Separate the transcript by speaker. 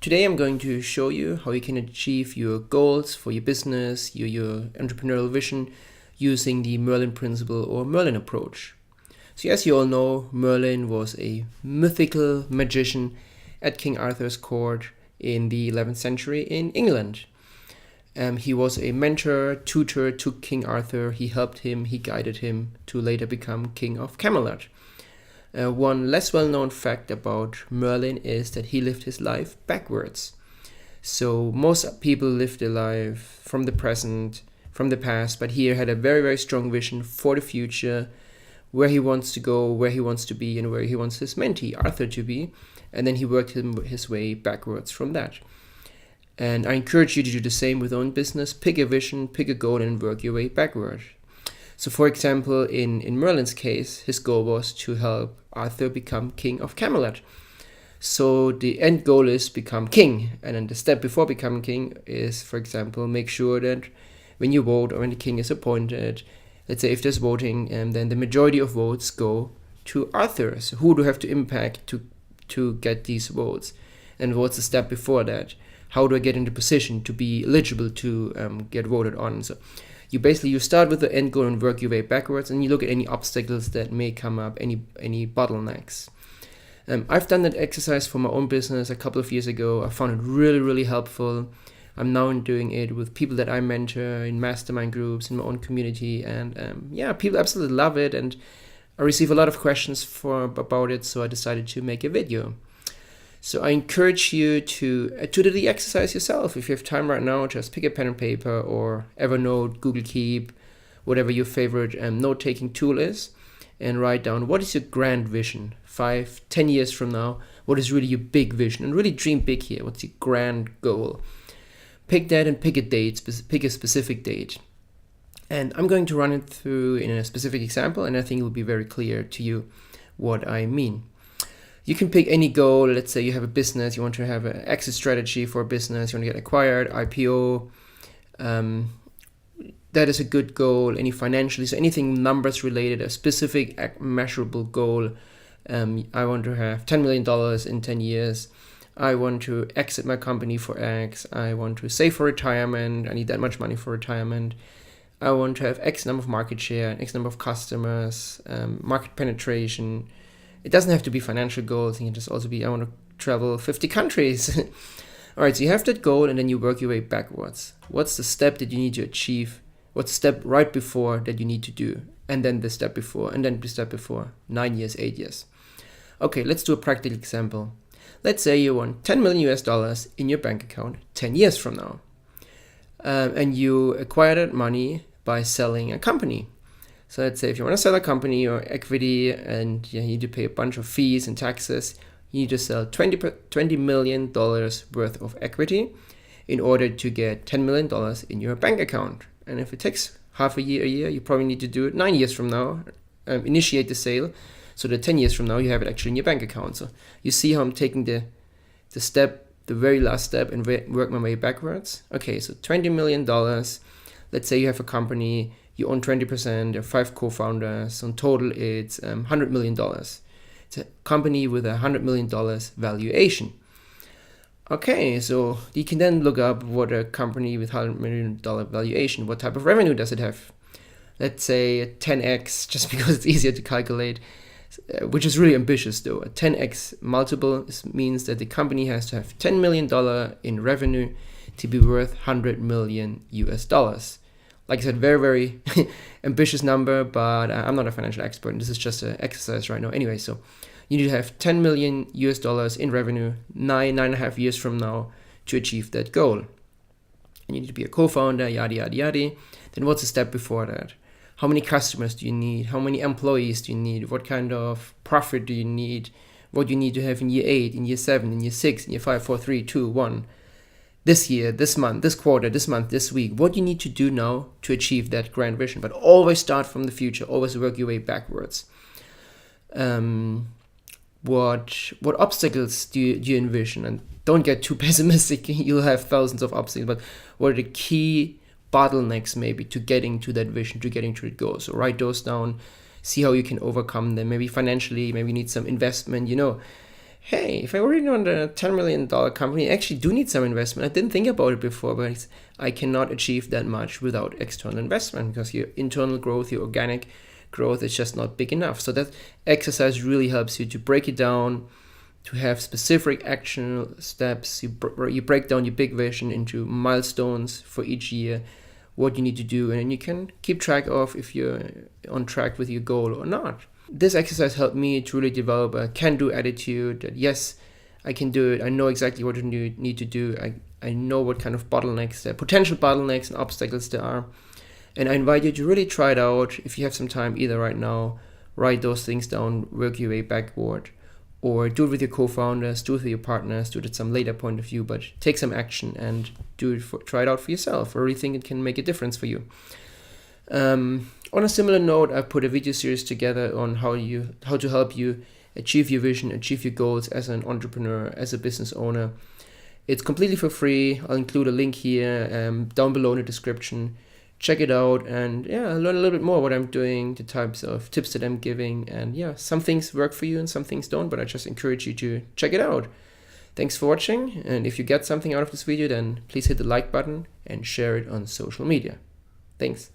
Speaker 1: Today I'm going to show you how you can achieve your goals for your business, your entrepreneurial vision using the Merlin principle or Merlin approach. So as you all know, Merlin was a mythical magician at King Arthur's court in the 11th century in England. He was a mentor, tutor to King Arthur. He helped him, he guided him to later become King of Camelot. One less well-known fact about Merlin is that he lived his life backwards. So most people live their life from the present, from the past, but he had a very, very strong vision for the future, where he wants to go, where he wants to be, and where he wants his mentee, Arthur, to be. And then he worked his way backwards from that. And I encourage you to do the same with your own business. Pick a vision, pick a goal, and work your way backward. So for example, in Merlin's case, his goal was to help Arthur become King of Camelot. So the end goal is become king. And then the step before becoming king is, for example, make sure that when you vote or when the king is appointed, let's say if there's voting, then the majority of votes go to Arthur. So who do you have to impact to get these votes? And what's the step before that? How do I get into position to be eligible to get voted on? So you start with the end goal and work your way backwards, and you look at any obstacles that may come up, any bottlenecks. I've done that exercise for my own business a couple of years ago. I found it really, really helpful. I'm now doing it with people that I mentor in mastermind groups in my own community, and people absolutely love it. And I receive a lot of questions about it, so I decided to make a video. So I encourage you to do the exercise yourself. If you have time right now, just pick a pen and paper or Evernote, Google Keep, whatever your favorite note-taking tool is, and write down what is your grand vision 5-10 years from now. What is really your big vision? And really dream big here. What's your grand goal? Pick that and pick a date, pick a specific date. And I'm going to run it through in a specific example, and I think it will be very clear to you what I mean. You can pick any goal. Let's say you have a business, you want to have an exit strategy for a business, you want to get acquired, IPO. That is a good goal. Any financially, so anything numbers related, a specific measurable goal. I want to have $10 million in 10 years. I want to exit my company for X. I want to save for retirement. I need that much money for retirement. I want to have X number of market share, X number of customers, market penetration. It doesn't have to be financial goals. It can just also be, I want to travel 50 countries. All right, so you have that goal, and then you work your way backwards. What's the step that you need to achieve? What's the step right before that you need to do? And then the step before, and then the step before. 9 years, 8 years. Okay, let's do a practical example. Let's say you want $10 million in your bank account 10 years from now. And you acquire that money by selling a company. So let's say if you want to sell a company or equity and you need to pay a bunch of fees and taxes, you need to sell $20 million worth of equity in order to get $10 million in your bank account. And if it takes half a year, you probably need to do it 9 years from now, initiate the sale, so that 10 years from now you have it actually in your bank account. So you see how I'm taking the very last step and work my way backwards. Okay, so $20 million. Let's say you have a company, you own 20%, there are 5 co-founders. So in total, it's $100 million. It's a company with a $100 million valuation. Okay, so you can then look up what a company with $100 million valuation, what type of revenue does it have? Let's say 10x, just because it's easier to calculate, which is really ambitious though. A 10x multiple means that the company has to have $10 million in revenue to be worth $100 million US. Like I said, very, very ambitious number, but I'm not a financial expert, and this is just an exercise right now. Anyway, so you need to have $10 million US in revenue 9.5 years from now to achieve that goal. And you need to be a co-founder, yada, yada, yada. Then what's the step before that? How many customers do you need? How many employees do you need? What kind of profit do you need? What do you need to have in year 8, in year 7, in year 6, in year 5, 4, 3, 2, 1? This year, this month, this quarter, this month, this week, what you need to do now to achieve that grand vision. But always start from the future, always work your way backwards. What obstacles do you envision? And don't get too pessimistic, you'll have thousands of obstacles, but what are the key bottlenecks maybe to getting to that vision, to getting to the goal? So write those down, see how you can overcome them. Maybe financially, maybe you need some investment, hey, if I already run a $10 million company, I actually do need some investment. I didn't think about it before, but I cannot achieve that much without external investment, because your internal growth, your organic growth is just not big enough. So that exercise really helps you to break it down, to have specific action steps. You break down your big vision into milestones for each year, what you need to do, and then you can keep track of if you're on track with your goal or not. This exercise helped me to really develop a can-do attitude that, yes, I can do it. I know exactly what I need to do. I know what kind of bottlenecks, potential bottlenecks and obstacles there are. And I invite you to really try it out. If you have some time, either right now, write those things down, work your way backward, or do it with your co-founders, do it with your partners, do it at some later point of view, but take some action and try it out for yourself. I really think it can make a difference for you. On a similar note, I've put a video series together on how to help you achieve your vision, achieve your goals as an entrepreneur, as a business owner. It's completely for free. I'll include a link here down below in the description. Check it out and learn a little bit more what I'm doing, the types of tips that I'm giving, and some things work for you and some things don't, but I just encourage you to check it out. Thanks for watching, and if you get something out of this video, then please hit the like button and share it on social media. Thanks.